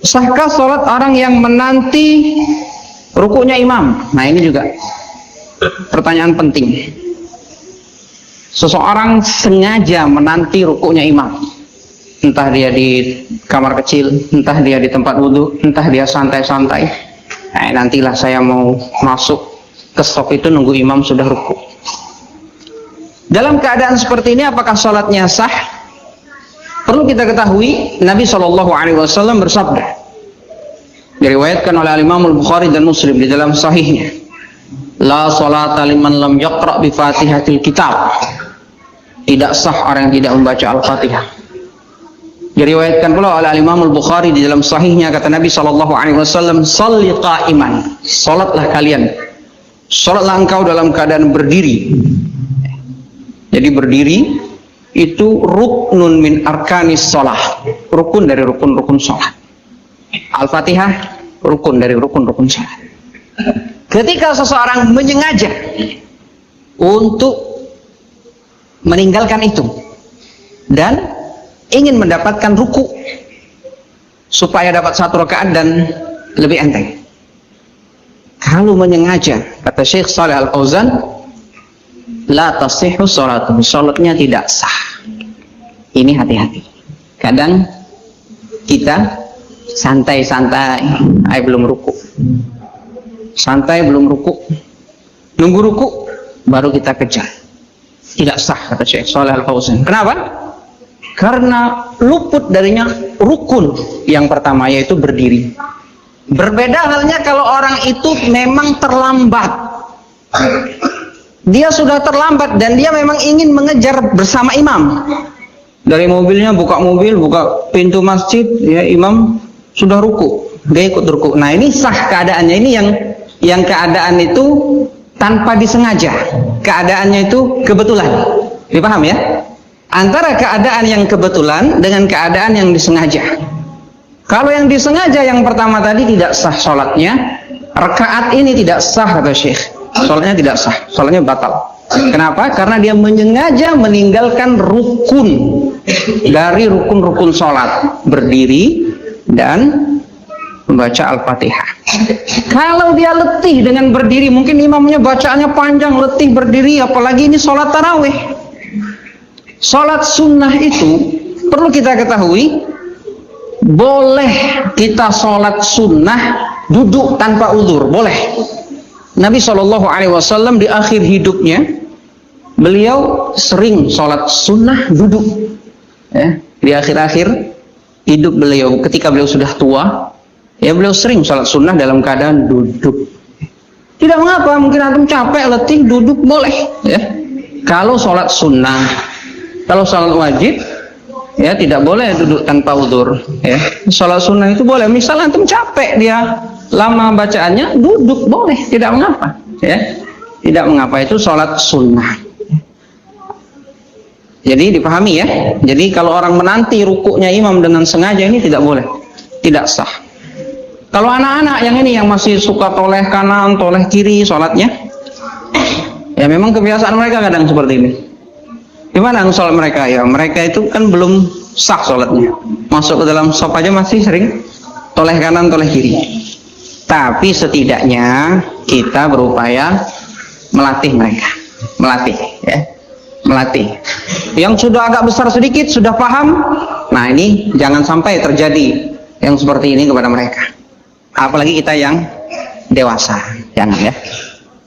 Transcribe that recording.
sahkah sholat orang yang menanti rukuknya imam? Nah ini juga pertanyaan penting. Seseorang sengaja menanti rukuknya imam, entah dia di kamar kecil, entah dia di tempat wudhu, entah dia santai-santai. Nah, nantilah saya mau masuk ke saf itu nunggu imam sudah rukuk. Dalam keadaan seperti ini apakah sholatnya sah? Perlu kita ketahui Nabi SAW bersabda, diriwayatkan oleh Imam Al-Bukhari dan Muslim di dalam sahihnya, la sholata liman lam yaqra' bi fatihatil kitab. Tidak sah orang yang tidak membaca Al-Fatihah. Diriwayatkan pula oleh Imam Al-Bukhari di dalam sahihnya, kata Nabi SAW, sholli qa'iman, sholatlah kalian, sholatlah engkau dalam keadaan berdiri. Jadi berdiri itu ruknun min arkanis sholah, rukun dari rukun-rukun sholat. Al-Fatihah rukun dari rukun-rukun sholat. Ketika seseorang menyengaja untuk meninggalkan itu dan ingin mendapatkan ruku supaya dapat satu rakaat dan lebih enteng, kalau menyengaja, kata Syekh Shalih Al-Fauzan, la tasihhu sholatuhu, sholatnya tidak sah. Ini hati-hati. Kadang kita santai-santai, belum ruku, santai belum ruku, nunggu ruku baru kita kejar. Tidak sah, kata Syekh Shalih Al-Fauzan. Kenapa? Karena luput darinya rukun yang pertama, yaitu berdiri. Berbeda halnya kalau orang itu memang terlambat. Dia sudah terlambat dan dia memang ingin mengejar bersama imam. Dari mobilnya, buka mobil, buka pintu masjid, ya imam sudah ruku, dia ikut ruku. Nah ini sah keadaannya. Ini yang keadaan itu tanpa disengaja, keadaannya itu kebetulan. Dipaham ya? Antara keadaan yang kebetulan dengan keadaan yang disengaja. Kalau yang disengaja yang pertama tadi tidak sah sholatnya, rakaat ini tidak sah, kata Syekh. Sholatnya tidak sah, sholatnya batal. Kenapa? Karena dia menyengaja meninggalkan rukun dari rukun-rukun sholat, berdiri dan membaca Al-Fatihah. Kalau dia letih dengan berdiri, mungkin imamnya bacaannya panjang, letih berdiri, apalagi ini sholat tarawih. Sholat sunnah itu perlu kita ketahui, boleh kita sholat sunnah duduk tanpa uzur, boleh. Nabi SAW di akhir hidupnya, beliau sering sholat sunnah duduk. Ya, di akhir-akhir hidup beliau, ketika beliau sudah tua, ya beliau sering sholat sunnah dalam keadaan duduk. Tidak mengapa, mungkin antum capek, letih, duduk boleh. Ya, kalau sholat sunnah, kalau sholat wajib, ya tidak boleh duduk tanpa uzur. Ya, sholat sunnah itu boleh. Misal antum capek, dia lama bacaannya, duduk boleh, tidak mengapa. Ya, tidak mengapa, itu sholat sunnah. Jadi dipahami ya. Jadi kalau orang menanti rukuknya imam dengan sengaja, ini tidak boleh, tidak sah. Kalau anak-anak yang ini yang masih suka toleh kanan, toleh kiri sholatnya, ya memang kebiasaan mereka kadang seperti ini. Gimana sholat mereka? Ya mereka itu kan belum sah sholatnya. Masuk ke dalam shop aja masih sering toleh kanan, toleh kiri. Tapi setidaknya kita berupaya melatih mereka, ya, melatih. Yang sudah agak besar sedikit, sudah paham, nah ini jangan sampai terjadi yang seperti ini kepada mereka. Apalagi kita yang dewasa, jangan ya.